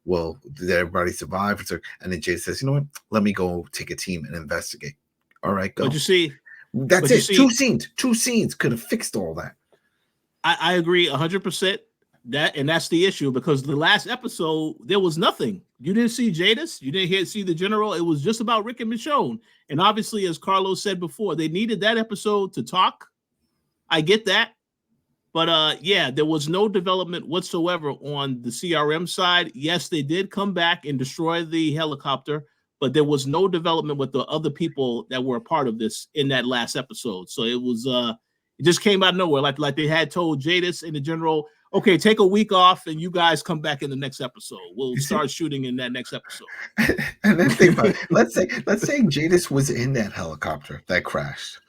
well, did everybody survive? And then Jadis says, "You know what? Let me go take a team and investigate." All right, go. But you see, that's it. Two scenes could have fixed all that. I agree 100%. That's the issue, because the last episode there was nothing. You didn't see Jadis, you didn't see the general. It was just about Rick and Michonne. And obviously, as Carlos said before, they needed that episode to talk. I get that, but there was no development whatsoever on the CRM side. Yes, they did come back and destroy the helicopter, but there was no development with the other people that were a part of this in that last episode. So it was it just came out of nowhere, like they had told Jadis and the general, okay, take a week off and you guys come back in the next episode. We'll start shooting in that next episode. And then think about it. Let's say Jadis was in that helicopter that crashed.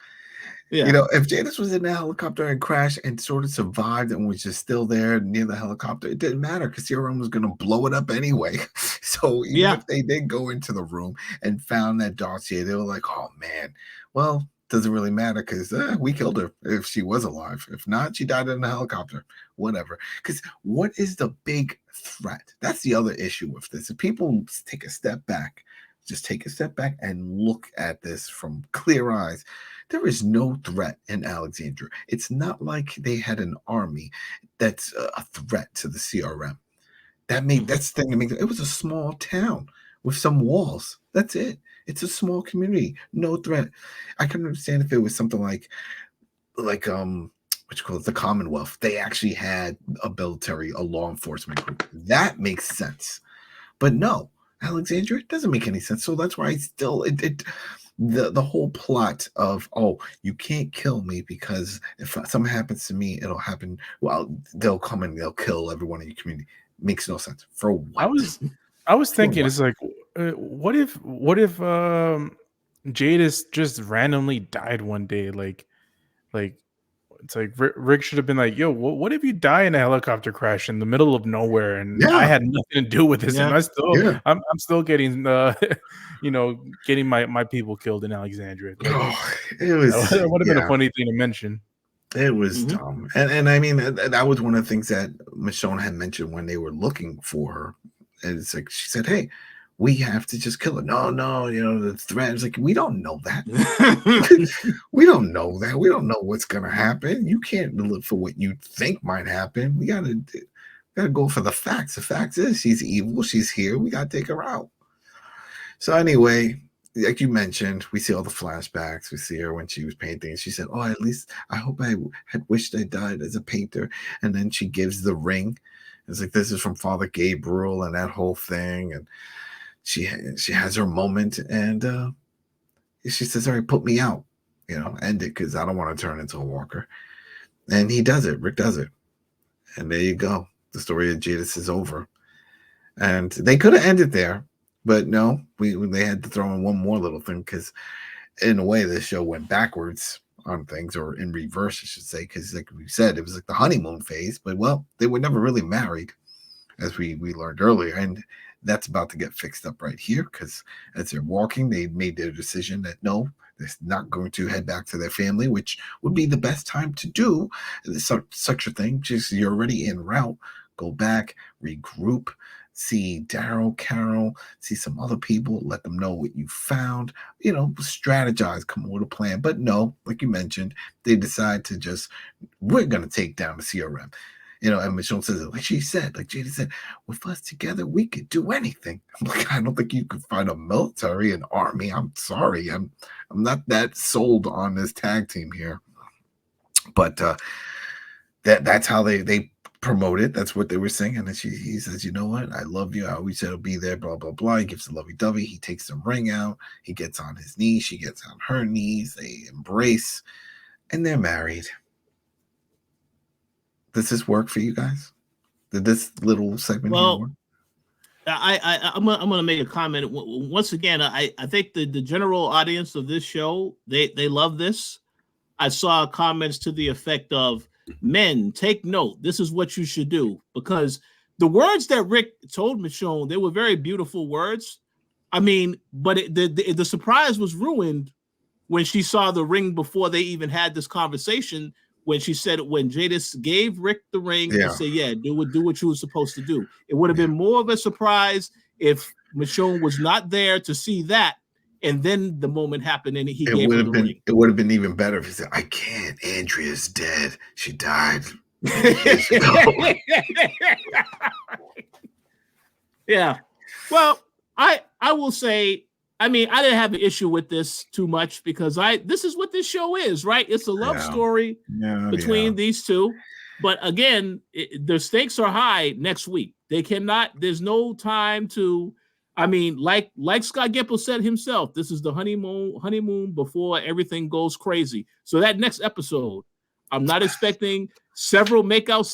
Yeah. You know, if Jadis was in the helicopter and crashed and sort of survived and was just still there near the helicopter, it didn't matter because CRM was going to blow it up anyway. So even if they did go into the room and found that dossier, they were like, oh, man, well, doesn't really matter because we killed her if she was alive. If not, she died in the helicopter, whatever. Because what is the big threat? That's the other issue with this. If people take a step back, just take a step back and look at this from clear eyes. There is no threat in Alexandria. It's not like they had an army that's a threat to the CRM. That's the thing that makes it was a small town with some walls. That's it. It's a small community, no threat. I can understand if it was something like what you call it, the Commonwealth. They actually had a law enforcement group. That makes sense. But no, Alexandria doesn't make any sense. So that's why the whole plot of, oh, you can't kill me because if something happens to me, it'll happen. Well, they'll come and they'll kill everyone in your community. Makes no sense. For what? I was thinking, it's like, what if Jadis just randomly died one day? Like it's like Rick should have been like, yo, what if you die in a helicopter crash in the middle of nowhere and I had nothing to do with this, and I'm still getting getting my people killed in Alexandria. Like, it would have been a funny thing to mention. It was dumb, and I mean that was one of the things that Michonne had mentioned when they were looking for her. And it's like she said, "Hey, we have to just kill her." No, the threat is like, we don't know that. We don't know that. We don't know what's gonna happen. You can't look for what you think might happen. We gotta go for the facts. The fact is, she's evil. She's here. We gotta take her out. So anyway, like you mentioned, we see all the flashbacks. We see her when she was painting. She said, "Oh, at least I hope I had wished I died as a painter." And then she gives the ring. It's like, this is from Father Gabriel and that whole thing. And she has her moment, and she says, "All right, put me out, end it, because I don't want to turn into a walker." And he does it. Rick does it. And there you go. The story of Jadis is over. And they could have ended there, but no, they had to throw in one more little thing, because in a way, this show went backwards on things, or in reverse, I should say, because like we said, it was like the honeymoon phase, but well, they were never really married, as we learned earlier, and that's about to get fixed up right here, because as they're walking, they made their decision that no, they're not going to head back to their family, which would be the best time to do such a thing. Just, you're already en route, go back, regroup, see Daryl, Carol, see some other people, let them know what you found, strategize, come up with a plan. But no, like you mentioned, they decide to just, we're going to take down the CRM. And Michonne says, like she said, like Jada said, with us together, we could do anything. I'm like, I don't think you could find a military, an army. I'm sorry. I'm not that sold on this tag team here. But that's how they promote it. That's what they were saying. And then he says, "You know what? I love you. I always said I'll be there, blah, blah, blah." He gives a lovey-dovey. He takes the ring out. He gets on his knees. She gets on her knees. They embrace. And they're married. Does this work for you guys? Did this little segment work? I'm gonna make a comment. Once again, I think the general audience of this show, they love this. I saw comments to the effect of, "Men, take note. This is what you should do." Because the words that Rick told Michonne, they were very beautiful words. I mean, but the surprise was ruined when she saw the ring before they even had this conversation. When she said, when Jadis gave Rick the ring and said, "Yeah, do what you were supposed to do." It would have been more of a surprise if Michonne was not there to see that, and then the moment happened and he gave her the ring. It would have been even better if he said, "I can't. Andrea's dead. She died." Yeah. Well, I will say, I mean, I didn't have an issue with this too much, because this is what this show is, right? It's a love story between these two. But again, the stakes are high next week. They cannot, there's no time to, I mean, like Scott Gimple said himself, this is the honeymoon before everything goes crazy. So that next episode, I'm not expecting several makeout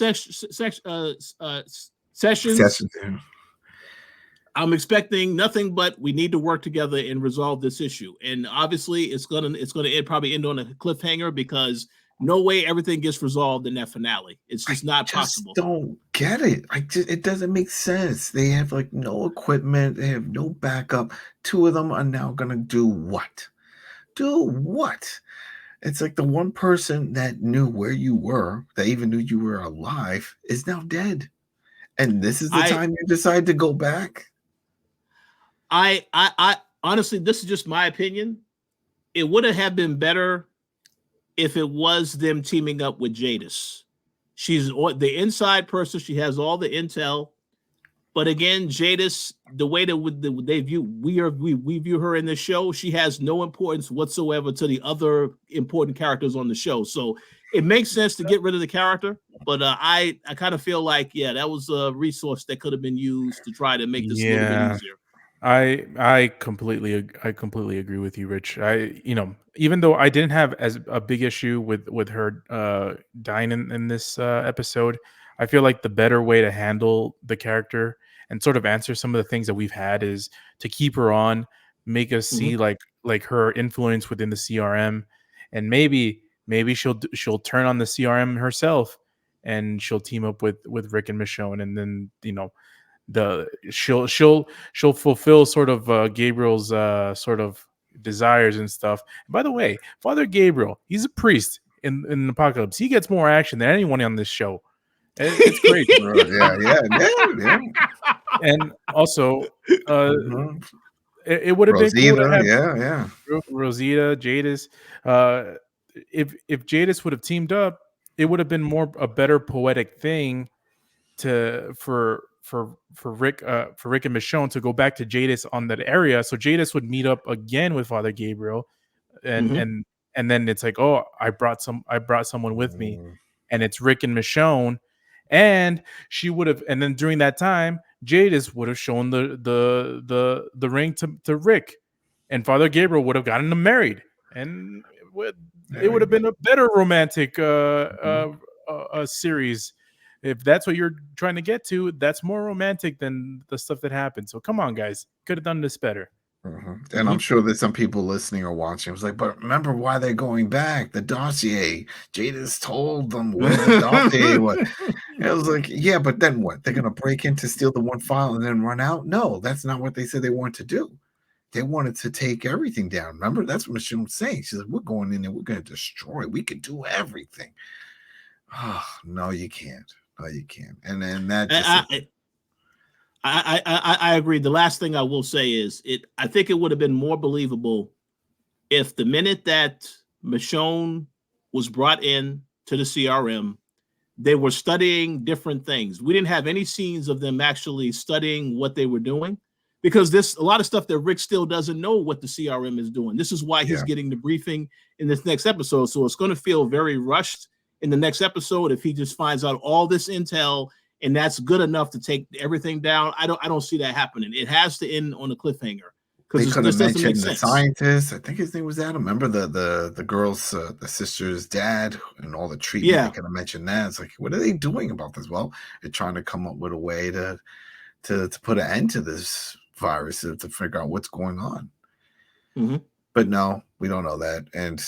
sessions. I'm expecting nothing but we need to work together and resolve this issue. And obviously, it's gonna probably end on a cliffhanger because no way everything gets resolved in that finale. It's just not possible. Don't get it. It doesn't make sense. They have like no equipment. They have no backup. Two of them are now gonna do what? Do what? It's like the one person that knew where you were, that even knew you were alive, is now dead. And this is the time you decide to go back. I honestly, this is just my opinion. It would have been better if it was them teaming up with Jadis. She's the inside person. She has all the intel. But again, Jadis, the way that they view we view her in this show, she has no importance whatsoever to the other important characters on the show. So it makes sense to get rid of the character. But I kind of feel like, that was a resource that could have been used to try to make this a little bit easier. I completely agree with you, Rich. Even though I didn't have as a big issue with her dying in this episode, I feel like the better way to handle the character and sort of answer some of the things that we've had is to keep her on, make us see like her influence within the CRM, and maybe she'll turn on the CRM herself and she'll team up with Rick and Michonne, and then she'll fulfill sort of Gabriel's sort of desires and stuff. And by the way, Father Gabriel, he's a priest in Apocalypse. He gets more action than anyone on this show. It's great. yeah. And also, it would have been cool to have Rosita, Jadis. If Jadis would have teamed up, it would have been a better poetic thing for Rick and Michonne to go back to Jadis on that area, so Jadis would meet up again with Father Gabriel, and then it's like, oh, I brought someone with me, and it's Rick and Michonne, and she would have, and then during that time, Jadis would have shown the ring to Rick, and Father Gabriel would have gotten them married, and it would have been a better romantic series. If that's what you're trying to get to, that's more romantic than the stuff that happened. So come on, guys, could have done this better. And I'm sure that some people listening or watching was like, but remember why they're going back? The dossier. Jadis told them where the dossier was. It was like, yeah, but then what? They're going to break in to steal the one file and then run out? No, that's not what they said they wanted to do. They wanted to take everything down. Remember? That's what Michonne was saying. She's like, we're going in and we're going to destroy. We could do everything. Oh, no, you can't. No, you can't. And then that just... I agree. The last thing I will say is I think it would have been more believable if the minute that Michonne was brought in to the CRM, they were studying different things. We didn't have any scenes of them actually studying what they were doing, because there's a lot of stuff that Rick still doesn't know what the CRM is doing. This is why he's getting the briefing in this next episode. So it's going to feel very rushed in the next episode if he just finds out all this intel and that's good enough to take everything down. I don't see that happening. It has to end on a cliffhanger. They could have mentioned the scientist. I think his name was Adam. Remember the girl's the sister's dad and all the treatment. They could have mentioned that. It's like, what are they doing about this? Well, they're trying to come up with a way to put an end to this virus, to figure out what's going on. But no, we don't know that. And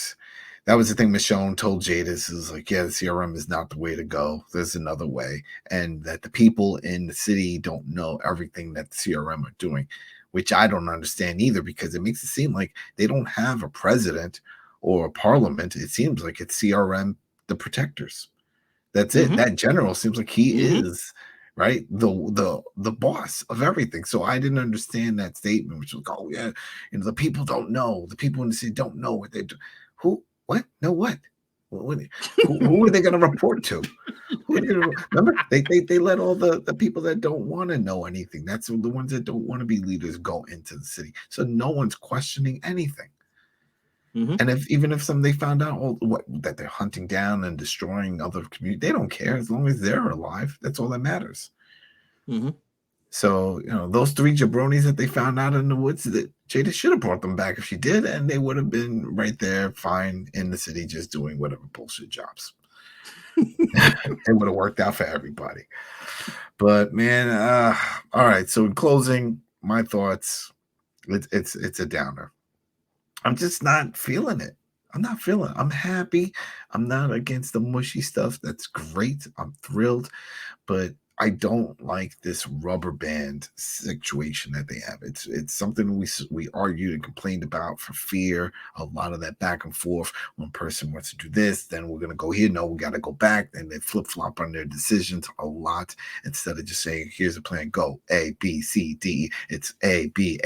that was the thing Michonne told Jadis, is like, yeah, the CRM is not the way to go. There's another way. And that the people in the city don't know everything that the CRM are doing, which I don't understand either, because it makes it seem like they don't have a president or a parliament. It seems like it's CRM, the protectors. That's it. That general seems like he is, right, the boss of everything. So I didn't understand that statement, which was like, oh, yeah, the people don't know. The people in the city don't know what they do. Who? What? No, what? Who are they going to report to? Remember, they let all the people that don't want to know anything. That's the ones that don't want to be leaders go into the city. So no one's questioning anything. And even if they found out that they're hunting down and destroying other communities, they don't care as long as they're alive. That's all that matters. So, those three jabronis that they found out in the woods, that Jada should have brought them back if she did, and they would have been right there, fine, in the city, just doing whatever bullshit jobs. It would have worked out for everybody. But man, all right. So in closing, my thoughts, it's a downer. I'm just not feeling it. I'm happy. I'm not against the mushy stuff. That's great. I'm thrilled. But I don't like this rubber band situation that they have. It's something we argued and complained about for fear. A lot of that back and forth. One person wants to do this, then we're gonna go here. No, we got to go back. And they flip flop on their decisions a lot instead of just saying, "Here's a plan. Go A B C D." It's A B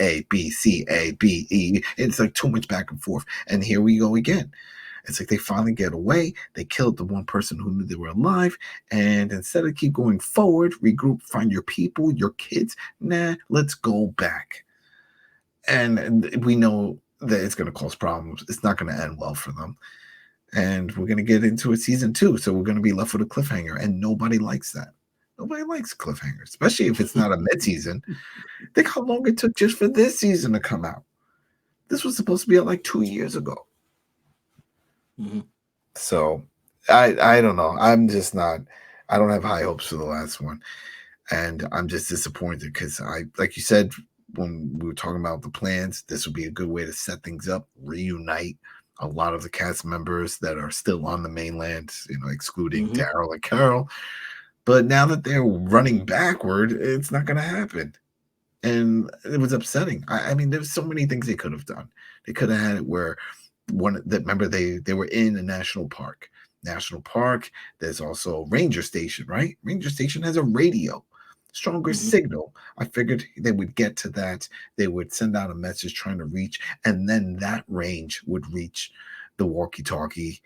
C A B E. It's like too much back and forth. And here we go again. It's like they finally get away. They killed the one person who knew they were alive. And instead of keep going forward, regroup, find your people, your kids, let's go back. And we know that it's going to cause problems. It's not going to end well for them. And we're going to get into a season 2. So we're going to be left with a cliffhanger. And nobody likes that. Nobody likes cliffhangers, especially if it's not a mid-season. Think how long it took just for this season to come out. This was supposed to be like 2 years ago. Mm-hmm. So I don't know. I'm just not. I don't have high hopes for the last one, and I'm just disappointed because like you said when we were talking about the plans, this would be a good way to set things up, reunite a lot of the cast members that are still on the mainland, excluding Daryl and Carol. But now that they're running backward, it's not going to happen. And it was upsetting. I mean, there's so many things they could have done. They could have had it where remember they were in a national park. There's also Ranger Station, right? Ranger Station has a radio, stronger signal. I figured they would get to that. They would send out a message trying to reach, and then that range would reach the walkie-talkie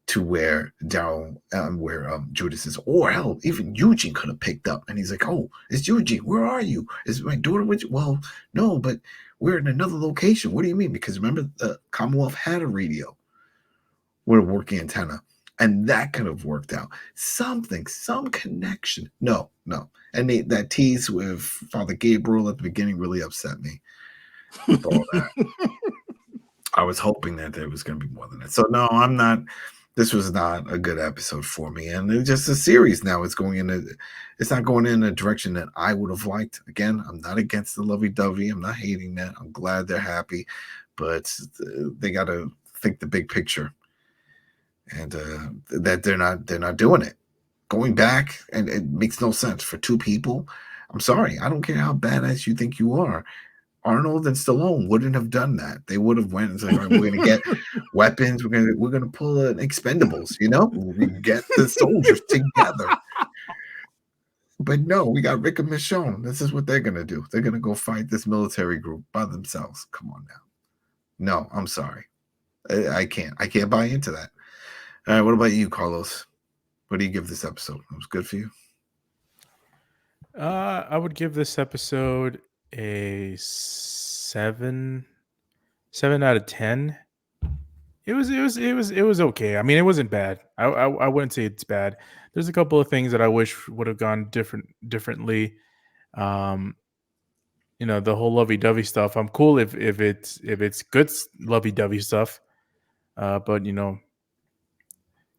to where Daryl, where Judas is, or hell, even Eugene could have picked up, and he's like, "Oh, it's Eugene. Where are you? Is my daughter with you?" Well, no, but we're in another location. What do you mean? Because remember, the Commonwealth had a radio with a working antenna, and that could have worked out. Some connection. No. And that tease with Father Gabriel at the beginning really upset me. With all that. I was hoping that there was going to be more than that. So no, I'm not. This was not a good episode for me, and it's just a series now. It's not going in a direction that I would have liked. Again, I'm not against the lovey-dovey. I'm not hating that. I'm glad they're happy, but they got to think the big picture, and that they're not doing it. Going back, and it makes no sense for two people. I'm sorry. I don't care how badass you think you are. Arnold and Stallone wouldn't have done that. They would have went and said, "All right, we're going to get weapons. We're going to pull an Expendables. We get the soldiers together." But no, we got Rick and Michonne. This is what they're going to do. They're going to go fight this military group by themselves. Come on now. No, I'm sorry. I can't buy into that. All right, what about you, Carlos? What do you give this episode? It was good for you? I would give this episode a 7 out of 10. It was okay. I mean, it wasn't bad. I wouldn't say it's bad. There's a couple of things that I wish would have gone differently. The whole lovey-dovey stuff. I'm cool if it's good lovey-dovey stuff. But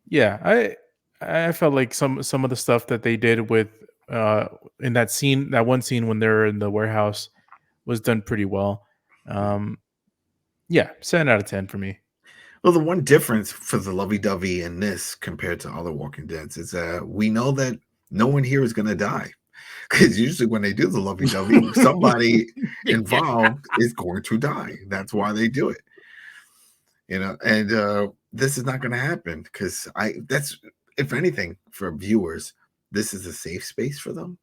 yeah, I felt like some of the stuff that they did with in that one scene when they're in the warehouse was done pretty well. 7 out of 10 for me. Well, the one difference for the lovey-dovey in this compared to other Walking Deads is that we know that no one here is going to die. Because usually when they do the lovey-dovey, somebody involved is going to die. That's why they do it. And this is not going to happen because that's, if anything, for viewers, this is a safe space for them.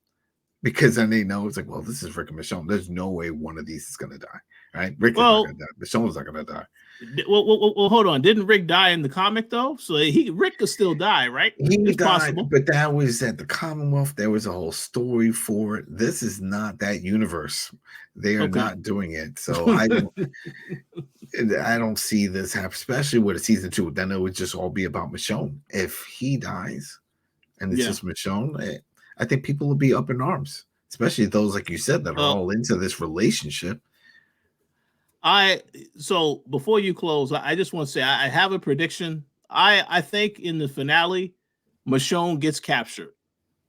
Because then they know it's like, well, this is Rick and Michonne. There's no way one of these is going to die, right? Rick is not going to die. Michonne's not going to die. Well, hold on. Didn't Rick die in the comic though? So Rick could still die, right? It's possible. But that was at the Commonwealth. There was a whole story for it. This is not that universe. They are not doing it. So I don't see this happen, especially with a season 2. Then it would just all be about Michonne. If he dies and it's just Michonne, I think people will be up in arms. especially those, like you said, that are all into this relationship. So before you close, I just want to say I have a prediction. I think in the finale, Michonne gets captured,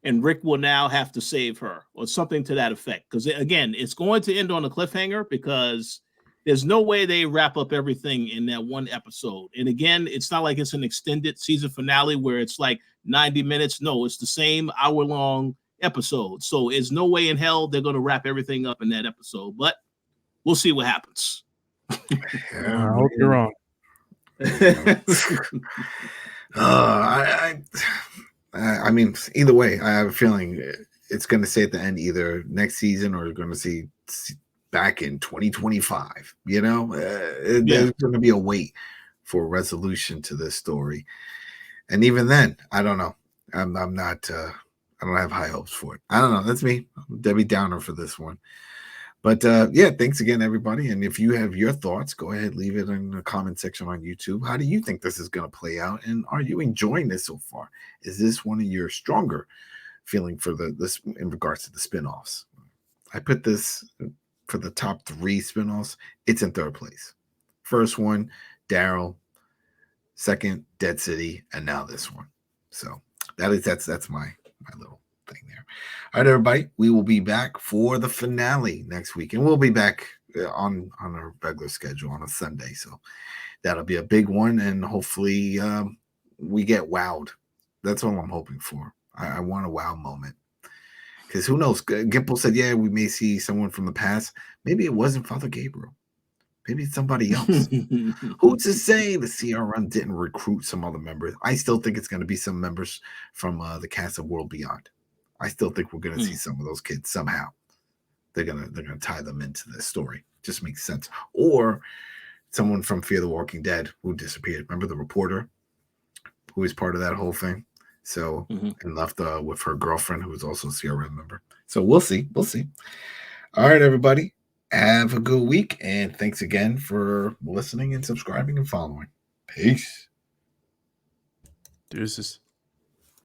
and Rick will now have to save her or something to that effect. Because again, it's going to end on a cliffhanger because there's no way they wrap up everything in that one episode. And again, it's not like it's an extended season finale where it's like 90 minutes. No, it's the same hour-long episode. So there's no way in hell they're going to wrap everything up in that episode. But we'll see what happens. I hope you're wrong. I mean, either way, I have a feeling it's going to say at the end either next season or going to see back in 2025. You know, there's going to be a wait for a resolution to this story, and even then, I don't know. I'm not. I don't have high hopes for it. I don't know. That's me. I'm Debbie Downer for this one. But yeah, thanks again, everybody. And if you have your thoughts, go ahead, leave it in the comment section on YouTube. How do you think this is going to play out? And are you enjoying this so far? Is this one of your stronger feeling for this in regards to the spinoffs? I put this for the top 3 spinoffs. It's in 3rd place. First one, Daryl. Second, Dead City, and now this one. So that's my little thing there. All right, everybody, we will be back for the finale next week, and we'll be back on our regular schedule on a Sunday. So that'll be a big one, and hopefully we get wowed. That's all I'm hoping for. I want a wow moment, because who knows? Gimple said, yeah, we may see someone from the past. Maybe it wasn't Father Gabriel. Maybe it's somebody else. Who's to say the CRM didn't recruit some other members? I still think it's going to be some members from the cast of World Beyond. I still think we're going to see some of those kids somehow. They're gonna tie them into this story. Just makes sense. Or someone from Fear the Walking Dead who disappeared. Remember the reporter who was part of that whole thing? So and left with her girlfriend who was also a CRM member. So we'll see. We'll see. All right, everybody. Have a good week, and thanks again for listening and subscribing and following. Peace. Deuces.